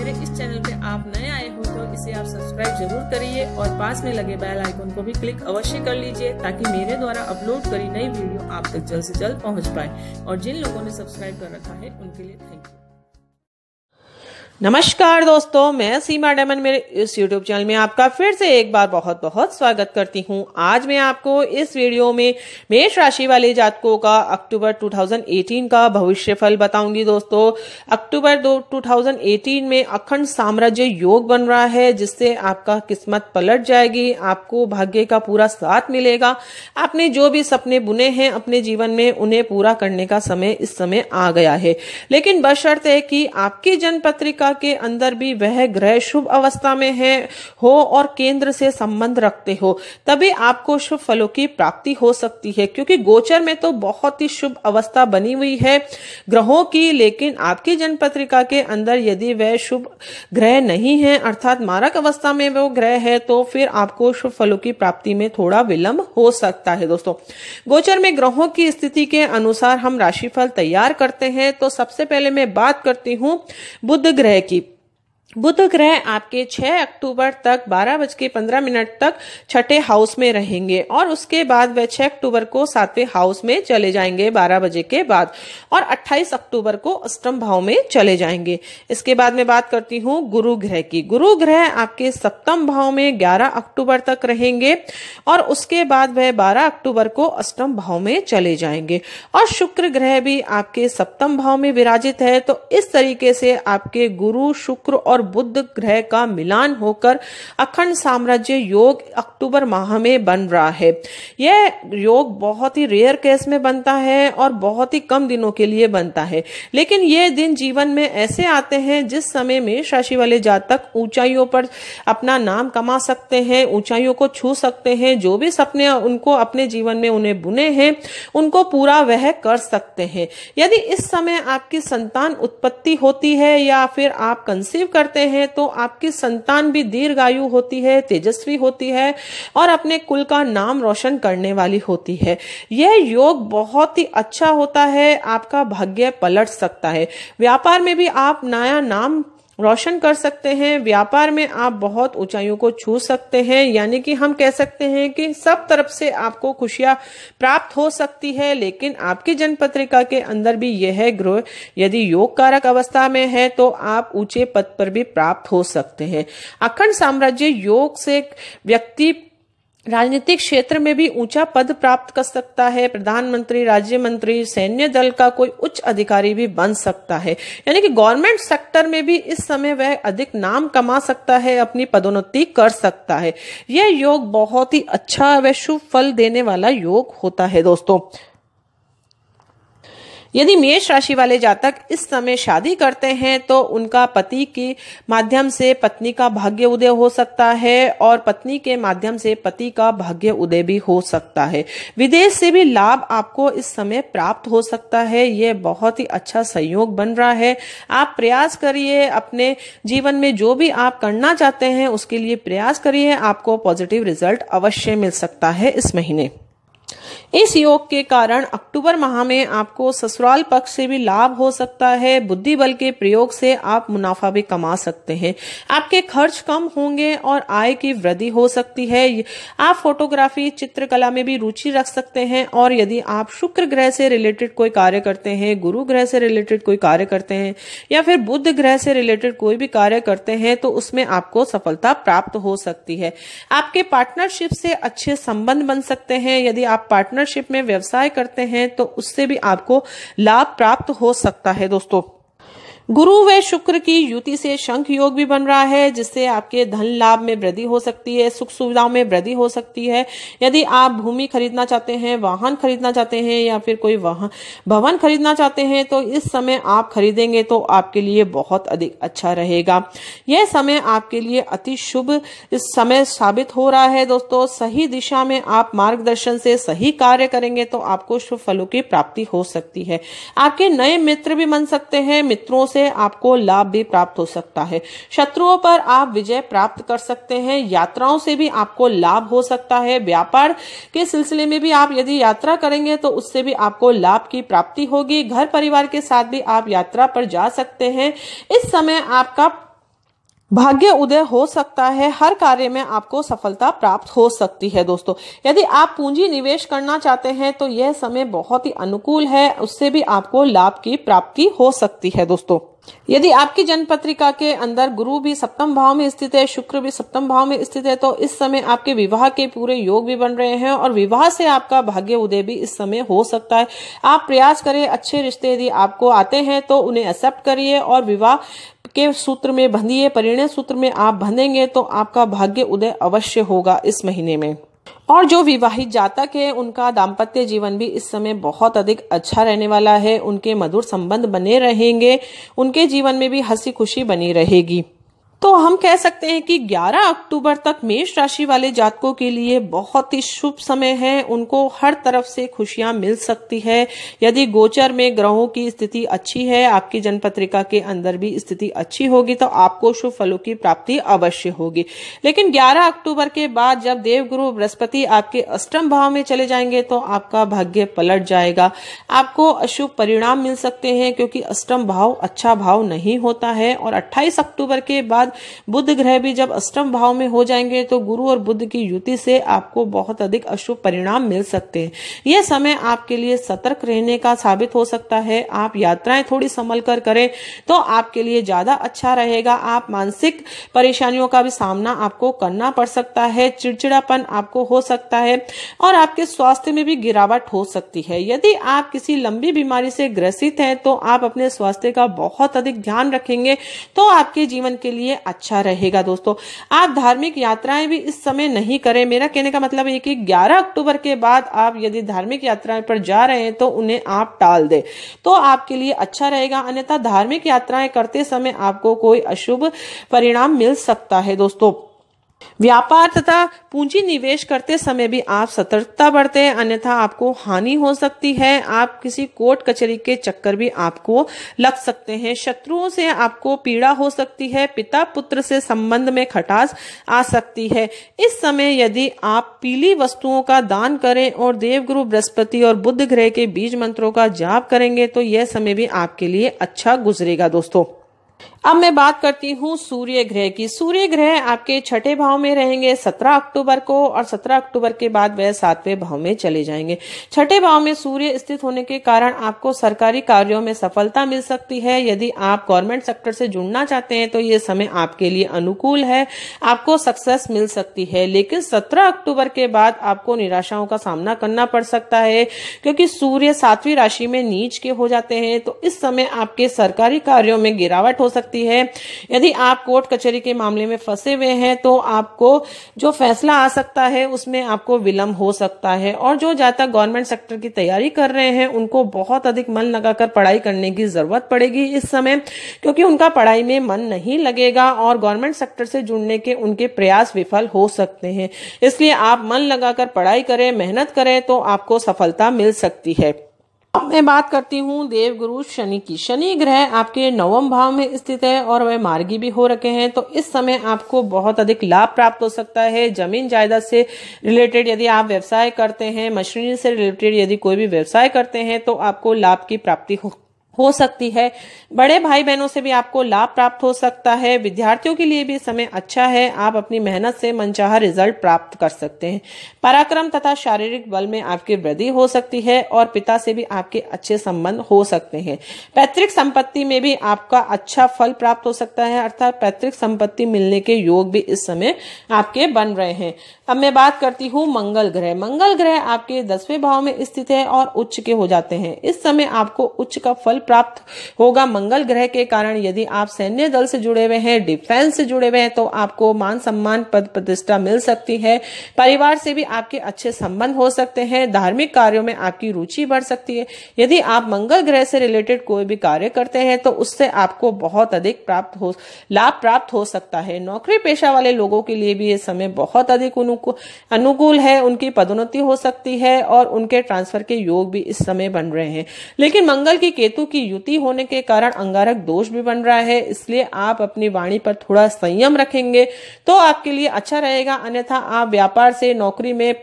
मेरे इस चैनल पे आप नए आए हो तो इसे आप सब्सक्राइब जरूर करिए और पास में लगे बेल आइकन को भी क्लिक अवश्य कर लीजिए ताकि मेरे द्वारा अपलोड करी नई वीडियो आप तक जल्द से जल्द पहुंच पाए। और जिन लोगों ने सब्सक्राइब कर रखा है उनके लिए थैंक यू। नमस्कार दोस्तों, मैं सीमा डायमंड मेरे इस YouTube चैनल में आपका फिर से एक बार बहुत बहुत स्वागत करती हूं। आज मैं आपको इस वीडियो में मेष राशि वाले जातकों का अक्टूबर 2018 का भविष्य फल बताऊंगी। दोस्तों, अक्टूबर 2018 में अखंड साम्राज्य योग बन रहा है जिससे आपका किस्मत पलट जाएगी, आपको भाग्य का पूरा साथ मिलेगा। आपने जो भी सपने बुने हैं अपने जीवन में उन्हें पूरा करने का समय इस समय आ गया है, लेकिन बशर्ते कि आपकी जन्म पत्रिका के अंदर भी वह ग्रह शुभ अवस्था में हो और केंद्र से संबंध रखते हो, तभी आपको शुभ फलों की प्राप्ति हो सकती है। क्योंकि गोचर में तो बहुत ही शुभ अवस्था बनी हुई है ग्रहों की, लेकिन आपकी जन्म पत्रिका के अंदर यदि वह शुभ ग्रह नहीं है अर्थात मारक अवस्था में वो ग्रह है तो फिर आपको शुभ फलों की प्राप्ति में थोड़ा विलंब हो सकता है। दोस्तों, गोचर में ग्रहों की स्थिति के अनुसार हम राशिफल तैयार करते हैं। तो सबसे पहले मैं बात करती हूं बुध ग्रह की। बुध ग्रह आपके 6 अक्टूबर तक 12:15 तक छठे हाउस में रहेंगे और उसके बाद वह 6 अक्टूबर को 7वें हाउस में चले जाएंगे 12 बजे के बाद, और 28 अक्टूबर को अष्टम भाव में चले जाएंगे। इसके बाद मैं बात करती हूँ गुरु ग्रह की। गुरु ग्रह आपके सप्तम भाव में 11 अक्टूबर तक रहेंगे और उसके बाद वह 12 अक्टूबर को अष्टम भाव में चले जाएंगे। और शुक्र ग्रह भी आपके सप्तम भाव में विराजित है। तो इस तरीके से आपके गुरु, शुक्र और बुध ग्रह का मिलान होकर अखंड साम्राज्य योग अक्टूबर माह में बन रहा है। यह योग बहुत ही रेयर केस में बनता है और बहुत ही कम दिनों के लिए बनता है, लेकिन ये दिन जीवन में ऐसे आते हैं जिस समय मेष राशि वाले जातक ऊंचाइयों पर अपना नाम कमा सकते हैं, ऊंचाइयों को छू सकते हैं। जो भी सपने उनको अपने जीवन में उन्हें बुने हैं उनको पूरा वह कर सकते हैं। यदि इस समय आपकी संतान उत्पत्ति होती है या फिर आप कंसीव करते हैं तो आपकी संतान भी दीर्घायु होती है, तेजस्वी होती है और अपने कुल का नाम रोशन करने वाली होती है। यह योग बहुत ही अच्छा होता है, आपका भाग्य पलट सकता है। व्यापार में भी आप नया नाम रोशन कर सकते हैं, व्यापार में आप बहुत ऊंचाइयों को छू सकते हैं। यानी कि हम कह सकते हैं कि सब तरफ से आपको खुशियां प्राप्त हो सकती है। लेकिन आपकी जन्म पत्रिका के अंदर भी यह ग्रह यदि योग कारक अवस्था में है तो आप ऊंचे पद पर भी प्राप्त हो सकते हैं। अखंड साम्राज्य योग से व्यक्ति राजनीतिक क्षेत्र में भी ऊंचा पद प्राप्त कर सकता है। प्रधानमंत्री, राज्य मंत्री, सैन्य दल का कोई उच्च अधिकारी भी बन सकता है। यानी कि गवर्नमेंट सेक्टर में भी इस समय वह अधिक नाम कमा सकता है, अपनी पदोन्नति कर सकता है। यह योग बहुत ही अच्छा व शुभ फल देने वाला योग होता है। दोस्तों, यदि मेष राशि वाले जातक इस समय शादी करते हैं तो उनका पति के माध्यम से पत्नी का भाग्य उदय हो सकता है और पत्नी के माध्यम से पति का भाग्य उदय भी हो सकता है। विदेश से भी लाभ आपको इस समय प्राप्त हो सकता है। यह बहुत ही अच्छा संयोग बन रहा है। आप प्रयास करिए, अपने जीवन में जो भी आप करना चाहते हैं उसके लिए प्रयास करिए, आपको पॉजिटिव रिजल्ट अवश्य मिल सकता है इस महीने। इस योग के कारण अक्टूबर माह में आपको ससुराल पक्ष से भी लाभ हो सकता है। बुद्धि बल के प्रयोग से आप मुनाफा भी कमा सकते हैं। आपके खर्च कम होंगे और आय की वृद्धि हो सकती है। आप फोटोग्राफी, चित्रकला में भी रुचि रख सकते हैं। और यदि आप शुक्र ग्रह से रिलेटेड कोई कार्य करते हैं, गुरु ग्रह से रिलेटेड कोई कार्य करते हैं या फिर बुध ग्रह से रिलेटेड कोई भी कार्य करते हैं तो उसमें आपको सफलता प्राप्त हो सकती है। आपके पार्टनरशिप से अच्छे संबंध बन सकते हैं। यदि आप पार्टनरशिप में व्यवसाय करते हैं तो उससे भी आपको लाभ प्राप्त हो सकता है। दोस्तों, गुरु व शुक्र की युति से शंख योग भी बन रहा है जिससे आपके धन लाभ में वृद्धि हो सकती है, सुख सुविधाओं में वृद्धि हो सकती है। यदि आप भूमि खरीदना चाहते हैं, वाहन खरीदना चाहते हैं या फिर कोई भवन खरीदना चाहते हैं तो इस समय आप खरीदेंगे तो आपके लिए बहुत अधिक अच्छा रहेगा। यह समय आपके लिए अति शुभ इस समय साबित हो रहा है। दोस्तों, सही दिशा में आप मार्गदर्शन से सही कार्य करेंगे तो आपको शुभ फलों की प्राप्ति हो सकती है। आपके नए मित्र भी बन सकते हैं, मित्रों से आपको लाभ भी प्राप्त हो सकता है। शत्रुओं पर आप विजय प्राप्त कर सकते हैं। यात्राओं से भी आपको लाभ हो सकता है। व्यापार के सिलसिले में भी आप यदि यात्रा करेंगे तो उससे भी आपको लाभ की प्राप्ति होगी। घर परिवार के साथ भी आप यात्रा पर जा सकते हैं। इस समय आपका भाग्य उदय हो सकता है, हर कार्य में आपको सफलता प्राप्त हो सकती है दोस्तों। यदि आप पूंजी निवेश करना चाहते हैं तो यह समय बहुत ही अनुकूल है, उससे भी आपको लाभ की प्राप्ति हो सकती है दोस्तों। यदि आपकी जन्म पत्रिका के अंदर गुरु भी सप्तम भाव में स्थित है, शुक्र भी सप्तम भाव में स्थित है, तो इस समय आपके विवाह के पूरे योग भी बन रहे हैं और विवाह से आपका भाग्य उदय भी इस समय हो सकता है। आप प्रयास करें, अच्छे रिश्ते यदि आपको आते हैं तो उन्हें एक्सेप्ट करिए और विवाह के सूत्र में बंधिए। परिणय सूत्र में आप बंधेंगे तो आपका भाग्य उदय अवश्य होगा इस महीने में। और जो विवाहित जातक है उनका दाम्पत्य जीवन भी इस समय बहुत अधिक अच्छा रहने वाला है। उनके मधुर संबंध बने रहेंगे, उनके जीवन में भी हंसी खुशी बनी रहेगी। तो हम कह सकते हैं कि 11 अक्टूबर तक मेष राशि वाले जातकों के लिए बहुत ही शुभ समय है। उनको हर तरफ से खुशियां मिल सकती है। यदि गोचर में ग्रहों की स्थिति अच्छी है, आपकी जन्म पत्रिका के अंदर भी स्थिति अच्छी होगी, तो आपको शुभ फलों की प्राप्ति अवश्य होगी। लेकिन 11 अक्टूबर के बाद जब देवगुरु बृहस्पति आपके अष्टम भाव में चले जाएंगे तो आपका भाग्य पलट जाएगा। आपको अशुभ परिणाम मिल सकते हैं क्योंकि अष्टम भाव अच्छा भाव नहीं होता है। और 28 अक्टूबर के बाद बुध ग्रह भी जब अष्टम भाव में हो जाएंगे तो गुरु और बुध की युति से आपको बहुत अधिक अशुभ परिणाम मिल सकते हैं। यह समय आपके लिए सतर्क रहने का साबित हो सकता है। आप यात्राएं थोड़ी संभल कर करें तो आपके लिए ज्यादा अच्छा रहेगा। आप मानसिक परेशानियों का भी सामना आपको करना पड़ सकता है, चिड़चिड़ापन आपको हो सकता है और आपके स्वास्थ्य में भी गिरावट हो सकती है। यदि आप किसी लंबी बीमारी से ग्रसित हैं तो आप अपने स्वास्थ्य का बहुत अधिक ध्यान रखेंगे तो आपके जीवन के लिए अच्छा रहेगा दोस्तों। आप धार्मिक यात्राएं भी इस समय नहीं करें। मेरा कहने का मतलब है कि 11 अक्टूबर के बाद आप यदि धार्मिक यात्राएं पर जा रहे हैं तो उन्हें आप टाल दें तो आपके लिए अच्छा रहेगा। अन्यथा धार्मिक यात्राएं करते समय आपको कोई अशुभ परिणाम मिल सकता है दोस्तों। व्यापार तथा पूंजी निवेश करते समय भी आप सतर्कता बरतें, अन्यथा आपको हानि हो सकती है। आप किसी कोर्ट कचहरी के चक्कर भी आपको लग सकते हैं। शत्रुओं से आपको पीड़ा हो सकती है। पिता पुत्र से संबंध में खटास आ सकती है। इस समय यदि आप पीली वस्तुओं का दान करें और देवगुरु बृहस्पति और बुध ग्रह के बीज मंत्रों का जाप करेंगे तो यह समय भी आपके लिए अच्छा गुजरेगा दोस्तों। अब मैं बात करती हूँ सूर्य ग्रह की। सूर्य ग्रह आपके छठे भाव में रहेंगे 17 अक्टूबर को और 17 अक्टूबर के बाद वह 7वें भाव में चले जाएंगे। छठे भाव में सूर्य स्थित होने के कारण आपको सरकारी कार्यों में सफलता मिल सकती है। यदि आप गवर्नमेंट सेक्टर से जुड़ना चाहते हैं तो ये समय आपके लिए अनुकूल है, आपको सक्सेस मिल सकती है। लेकिन 17 अक्टूबर के बाद आपको निराशाओं का सामना करना पड़ सकता है क्योंकि सूर्य 7वीं राशि में नीच के हो जाते हैं। तो इस समय आपके सरकारी कार्यों में गिरावट हो सकती है। यदि आप कोर्ट कचहरी के मामले में फंसे हुए हैं तो आपको जो फैसला आ सकता है उसमें आपको विलंब हो सकता है। और जो जातक गवर्नमेंट सेक्टर की तैयारी कर रहे हैं उनको बहुत अधिक मन लगाकर पढ़ाई करने की जरूरत पड़ेगी इस समय, क्योंकि उनका पढ़ाई में मन नहीं लगेगा और गवर्नमेंट सेक्टर से जुड़ने के उनके प्रयास विफल हो सकते हैं। इसलिए आप मन लगाकर पढ़ाई करें, मेहनत करें तो आपको सफलता मिल सकती है। अब मैं बात करती हूँ देवगुरु शनि की। शनि ग्रह आपके 9वें भाव में स्थित है और वह मार्गी भी हो रखे हैं। तो इस समय आपको बहुत अधिक लाभ प्राप्त हो सकता है। जमीन जायदाद से रिलेटेड यदि आप व्यवसाय करते हैं, मशीनरी से रिलेटेड यदि कोई भी व्यवसाय करते हैं तो आपको लाभ की प्राप्ति हो सकती है। बड़े भाई बहनों से भी आपको लाभ प्राप्त हो सकता है। विद्यार्थियों के लिए भी समय अच्छा है। आप अपनी मेहनत से मनचाहा रिजल्ट प्राप्त कर सकते हैं। पराक्रम तथा शारीरिक बल में आपकी वृद्धि हो सकती है और पिता से भी आपके अच्छे संबंध हो सकते हैं। पैतृक संपत्ति में भी आपका अच्छा फल प्राप्त हो सकता है, अर्थात पैतृक संपत्ति मिलने के योग भी इस समय आपके बन रहे हैं। अब मैं बात करती हूँ मंगल ग्रह। मंगल ग्रह आपके 10वें भाव में स्थित है और उच्च के हो जाते हैं। इस समय आपको उच्च का फल प्राप्त होगा मंगल ग्रह के कारण। यदि आप सैन्य दल से जुड़े हुए हैं, डिफेंस से जुड़े हुए हैं तो आपको मान सम्मान पद प्रतिष्ठा मिल सकती है। परिवार से भी आपके अच्छे संबंध हो सकते हैं। धार्मिक कार्यों में आपकी रुचि बढ़ सकती है। यदि आप मंगल ग्रह से रिलेटेड कोई भी कार्य करते हैं तो उससे आपको बहुत अधिक लाभ प्राप्त हो सकता है। नौकरी पेशा वाले लोगों के लिए भी ये समय बहुत अधिक अनुकूल है। उनकी पदोन्नति हो सकती है और उनके ट्रांसफर के योग भी इस समय बन रहे हैं। लेकिन मंगल की केतु की युति होने के कारण अंगारक दोष भी बन रहा है, इसलिए आप अपनी वाणी पर थोड़ा संयम रखेंगे तो आपके लिए अच्छा रहेगा। अन्यथा आप व्यापार से, नौकरी में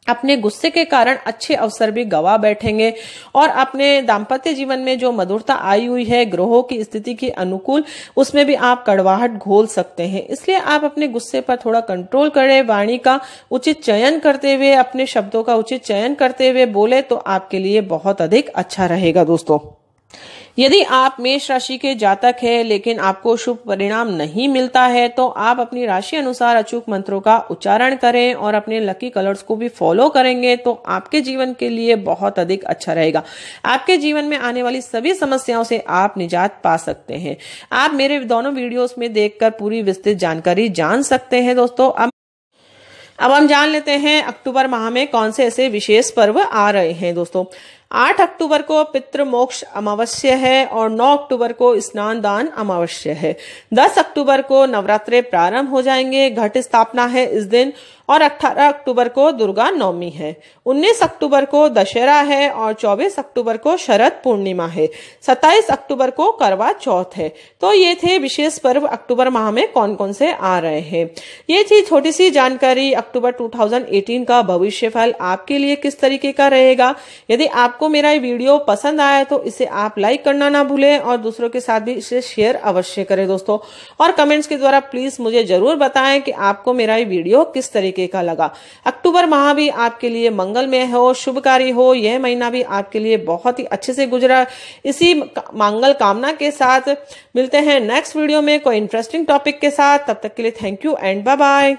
अपने गुस्से के कारण अच्छे अवसर भी गवा बैठेंगे और अपने दाम्पत्य जीवन में जो मधुरता आई हुई है ग्रहों की स्थिति के अनुकूल, उसमें भी आप कड़वाहट घोल सकते हैं। इसलिए आप अपने गुस्से पर थोड़ा कंट्रोल करें, वाणी का उचित चयन करते हुए, अपने शब्दों का उचित चयन करते हुए बोले तो आपके लिए बहुत अधिक अच्छा रहेगा दोस्तों। यदि आप मेष राशि के जातक हैं लेकिन आपको शुभ परिणाम नहीं मिलता है तो आप अपनी राशि अनुसार अचूक मंत्रों का उच्चारण करें और अपने लकी कलर्स को भी फॉलो करेंगे तो आपके जीवन के लिए बहुत अधिक अच्छा रहेगा। आपके जीवन में आने वाली सभी समस्याओं से आप निजात पा सकते हैं। आप मेरे दोनों वीडियोस में देखकर पूरी विस्तृत जानकारी जान सकते हैं दोस्तों। अब हम जान लेते हैं अक्टूबर माह में कौन से ऐसे विशेष पर्व आ रहे हैं दोस्तों। 8 अक्टूबर को पितृ मोक्ष अमावस्या है और 9 अक्टूबर को स्नान दान अमावस्या है। 10 अक्टूबर को नवरात्रे प्रारंभ हो जाएंगे, घट स्थापना है इस दिन, और 18 अक्टूबर को दुर्गा नवमी है। 19 अक्टूबर को दशहरा है और 24 अक्टूबर को शरद पूर्णिमा है। 27 अक्टूबर को करवा चौथ है। तो ये थे विशेष पर्व अक्टूबर माह में कौन कौन से आ रहे हैं। ये थी छोटी सी जानकारी अक्टूबर 2018 का भविष्यफल आपके लिए किस तरीके का रहेगा। यदि आपको मेरा ये वीडियो पसंद आया तो इसे आप लाइक करना ना भूलें और दूसरों के साथ भी इसे शेयर अवश्य करें दोस्तों। और कमेंट्स के द्वारा प्लीज मुझे जरूर बताएं कि आपको मेरा ये वीडियो किस तरीके का लगा। अक्टूबर माह भी आपके लिए मंगलमय हो, शुभकारी हो, यह महीना भी आपके लिए बहुत ही अच्छे से गुजरा। इसी मंगल कामना के साथ मिलते हैं नेक्स्ट वीडियो में कोई इंटरेस्टिंग टॉपिक के साथ। तब तक के लिए thank you and bye bye.